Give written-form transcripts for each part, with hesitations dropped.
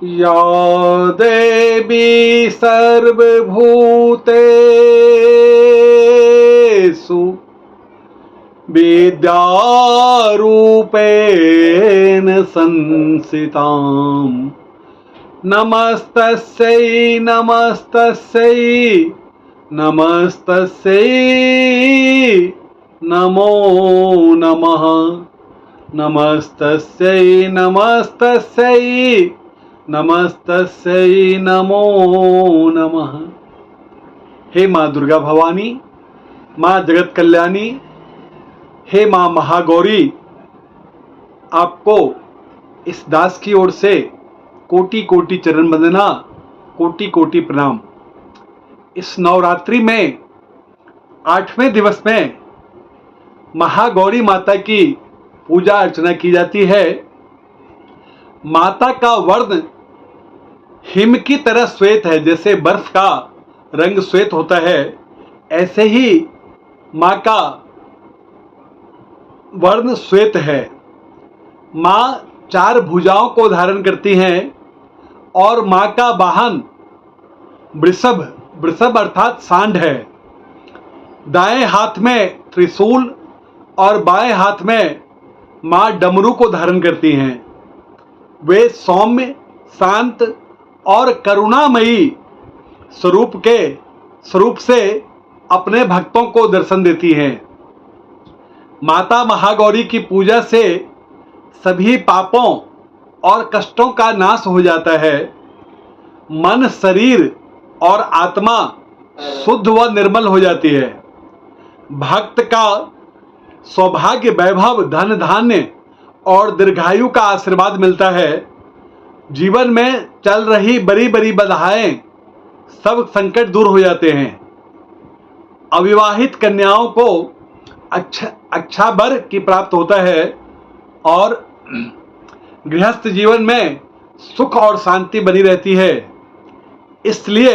या देवी सर्वभूतेषु विद्यारूपेण संस्थितां नमस्तस्यै नमस्तस्यै नमस्तस्यै नमो नमः नमस्तस्यै नमस्तस्यै नमस्तस्यै नमो नमः। हे माँ दुर्गा भवानी, माँ जगत कल्याणी, हे माँ महागौरी, आपको इस दास की ओर से कोटि कोटि चरण वंदना, कोटि कोटि प्रणाम। इस नवरात्रि में 8वें दिवस में महागौरी माता की पूजा अर्चना की जाती है। माता का वर्ण हिम की तरह श्वेत है। जैसे बर्फ का रंग श्वेत होता है, ऐसे ही माँ का वर्ण श्वेत है। माँ 4 भुजाओं को धारण करती हैं और माँ का वाहन वृषभ, वृषभ अर्थात सांड है। दाएं हाथ में त्रिशूल और बाएं हाथ में माँ डमरू को धारण करती हैं। वे सौम्य, शांत और करुणामयी स्वरूप से अपने भक्तों को दर्शन देती हैं। माता महागौरी की पूजा से सभी पापों और कष्टों का नाश हो जाता है। मन, शरीर और आत्मा शुद्ध व निर्मल हो जाती है। भक्त का सौभाग्य, वैभव, धन धान्य और दीर्घायु का आशीर्वाद मिलता है। जीवन में चल रही बड़ी बड़ी बाधाएं, सब संकट दूर हो जाते हैं। अविवाहित कन्याओं को अच्छा वर की प्राप्त होता है और गृहस्थ जीवन में सुख और शांति बनी रहती है। इसलिए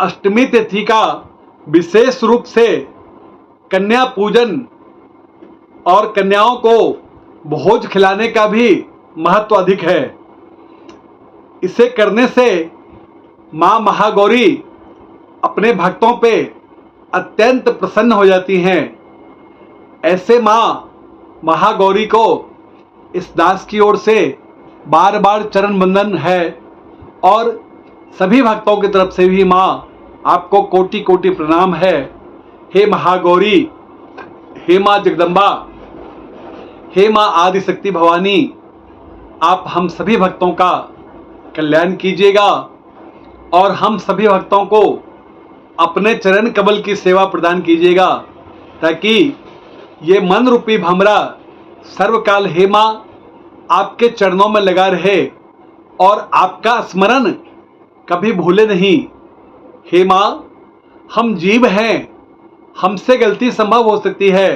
अष्टमी तिथि का विशेष रूप से कन्या पूजन और कन्याओं को भोज खिलाने का भी महत्व अधिक है। इसे करने से माँ महागौरी अपने भक्तों पे अत्यंत प्रसन्न हो जाती हैं। ऐसे माँ महागौरी को इस दास की ओर से बार बार चरण वंदन है और सभी भक्तों की तरफ से भी माँ आपको कोटि कोटि प्रणाम है। हे महागौरी, हे माँ जगदम्बा, हे माँ आदिशक्ति भवानी, आप हम सभी भक्तों का कल्याण कीजिएगा और हम सभी भक्तों को अपने चरण कमल की सेवा प्रदान कीजिएगा, ताकि ये मन रूपी भमरा सर्वकाल हे माँ आपके चरणों में लगा रहे और आपका स्मरण कभी भूले नहीं। हे माँ, हम जीव हैं, हमसे गलती संभव हो सकती है,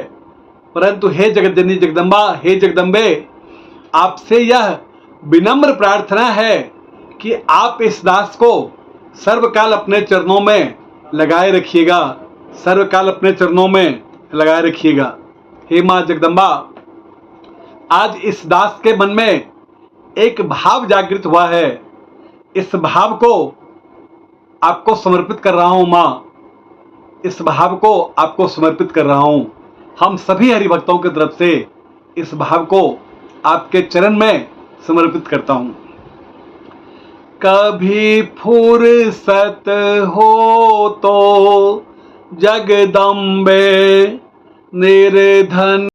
परंतु हे जगतजननी जगदम्बा, हे जगदम्बे, आपसे यह विनम्र प्रार्थना है कि आप इस दास को सर्वकाल अपने चरणों में लगाए रखिएगा, सर्वकाल अपने चरणों में लगाए रखिएगा। हे माँ जगदम्बा, आज इस दास के मन में एक भाव जागृत हुआ है। इस भाव को आपको समर्पित कर रहा हूँ माँ, इस भाव को आपको समर्पित कर रहा हूँ। हम सभी हरिभक्तों की तरफ से इस भाव को आपके चरण में समर्पित करता हूँ। कभी फुर्सत हो तो जगदम्बे निर्धन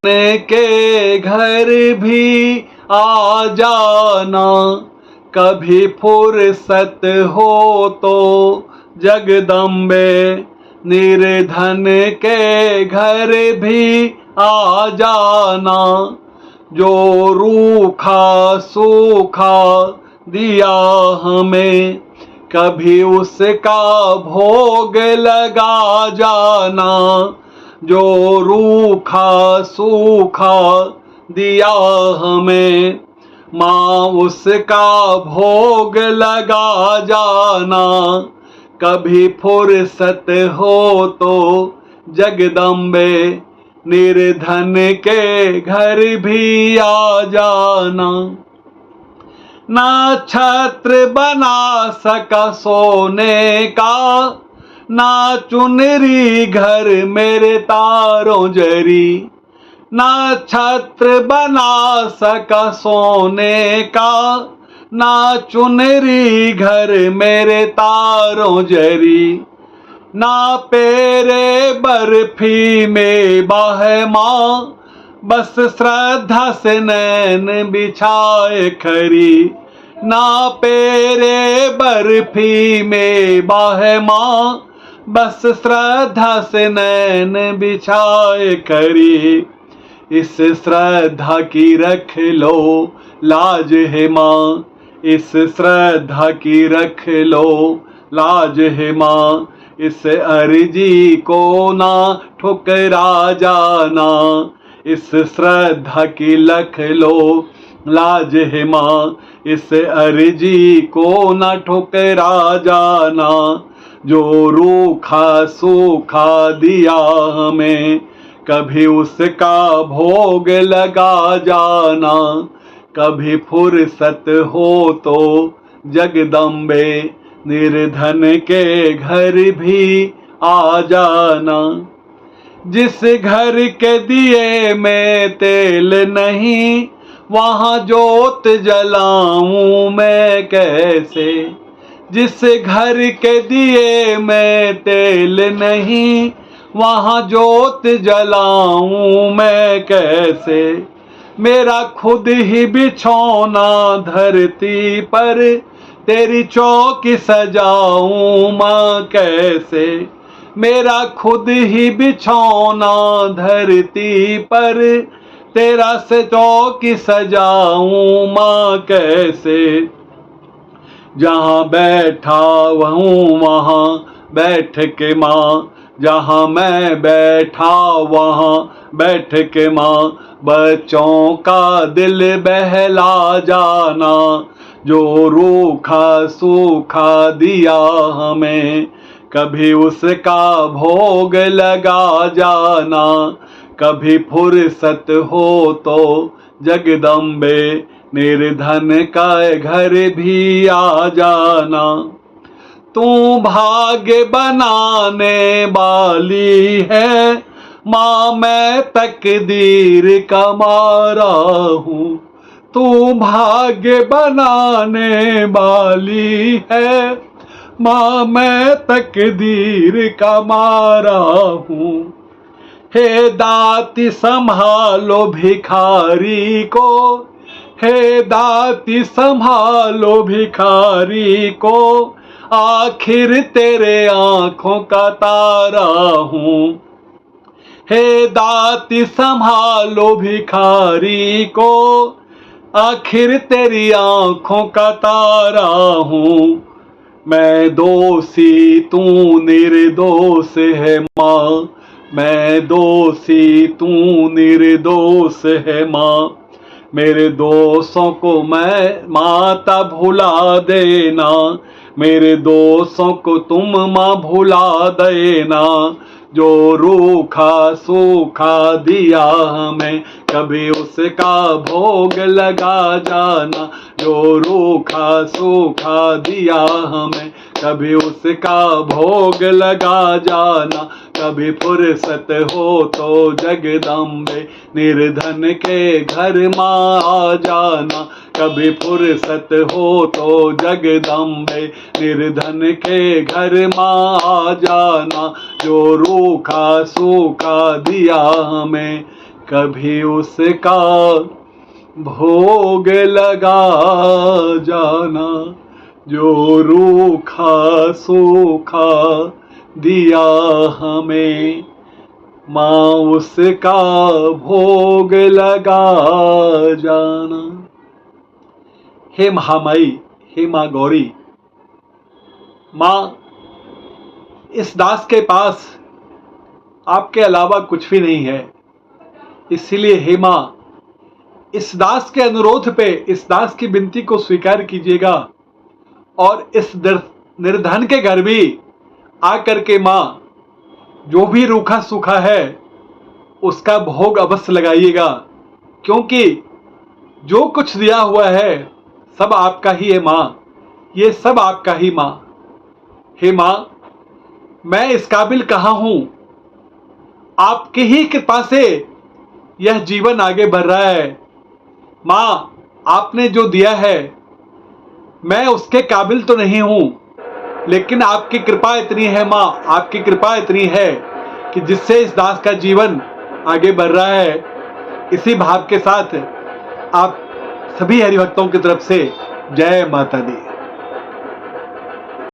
के घर भी आ जाना। कभी फुर्सत हो तो जगदम्बे निर्धन के घर भी आ जाना। जो रूखा सूखा दिया हमें, कभी उसका भोग लगा जाना। जो रूखा सूखा दिया हमें, माँ उसका भोग लगा जाना। कभी फुर्सत हो तो जगदम्बे निर्धन के घर भी आ जाना। ना छत्र बना सका सोने का, ना चुनरी घर मेरे तारों जरी। ना छत्र बना सका सोने का, ना चुनरी घर मेरे तारों जरी। ना पेरे बर्फी में बाहे माँ, बस श्रद्धा से नैन बिछाए खरी। ना पेरे बर्फी में बाहे माँ, बस श्रद्धा से नैन बिछाए खरी। इस श्रद्धा की रख लो लाज है माँ, इस श्रद्धा की रख लो लाज है माँ। इस अर्जी को ना ठुकरा जाना, इस श्रद्धा की रख लो लाज है माँ। इस अर्जी को ना ठुकरा जाना, जो रूखा सूखा दिया हमें कभी उसका भोग लगा जाना। कभी फुर्सत हो तो जगदम्बे निर्धन के घर भी आ जाना। जिस घर के दिए में तेल नहीं, वहाँ जोत जलाऊं मैं कैसे। जिस घर के दिए में तेल नहीं, वहाँ जोत जलाऊं मैं कैसे। मेरा खुद ही बिछौना धरती पर, तेरी चौकी सजाऊं माँ कैसे। मेरा खुद ही बिछौना धरती पर, तेरा से चौकी सजाऊं माँ कैसे। जहाँ बैठा हूँ वहाँ बैठ के माँ, जहाँ मैं बैठा वहाँ बैठ के माँ। बच्चों का दिल बहला जाना, जो रूखा सूखा दिया हमें कभी उसका भोग लगा जाना। कभी फुर्सत हो तो जगदम्बे निर्धन का घर भी आ जाना। तू भाग्य बनाने वाली है माँ, मैं तकदीर का मारा हूँ। तू भाग्य बनाने वाली है माँ, मैं तकदीर का मारा हूँ। हे दाती संभालो भिखारी को, हे दाती संभालो भिखारी को। आखिर तेरे आंखों का तारा हूँ। हे दाती संभालो भिखारी को, आखिर तेरी आंखों का तारा हूँ। मैं दोषी तू निर्दोष है माँ, मैं दोषी तू निर्दोष है माँ। मेरे दोषों को मैं माता भुला देना, मेरे दोषों को तुम माँ भुला देना। जो रूखा सूखा दिया हमें कभी उसका भोग लगा जाना। जो रूखा सूखा दिया हमें कभी उसका भोग लगा जाना। कभी फुर्सत हो तो जगदम्बे निर्धन के घर माँ आ जाना। कभी फुर्सत हो तो जगदम्बे निर्धन के घर माँ आ जाना। जो रूखा सूखा दिया हमें कभी उसका भोग लगा जाना। जो रूखा सूखा दिया हमें माँ उसका भोग लगा जाना। हे महामाई, हे माँ गौरी, माँ इस दास के पास आपके अलावा कुछ भी नहीं है, इसीलिए हे माँ इस दास के अनुरोध पे, इस दास की विनती को स्वीकार कीजिएगा और इस निर्धन के घर भी आकर के माँ जो भी रूखा सूखा है उसका भोग अवश्य लगाइएगा। क्योंकि जो कुछ दिया हुआ है सब आपका ही है माँ, ये सब आपका ही माँ। हे माँ, मैं इस काबिल कहाँ हूँ, आपकी ही कृपा से यह जीवन आगे बढ़ रहा है। माँ, आपने जो दिया है मैं उसके काबिल तो नहीं हूँ, लेकिन आपकी कृपा इतनी है माँ, आपकी कृपा इतनी है कि जिससे इस दास का जीवन आगे बढ़ रहा है। इसी भाव के साथ आप सभी हरिभक्तों की तरफ से जय माता दी।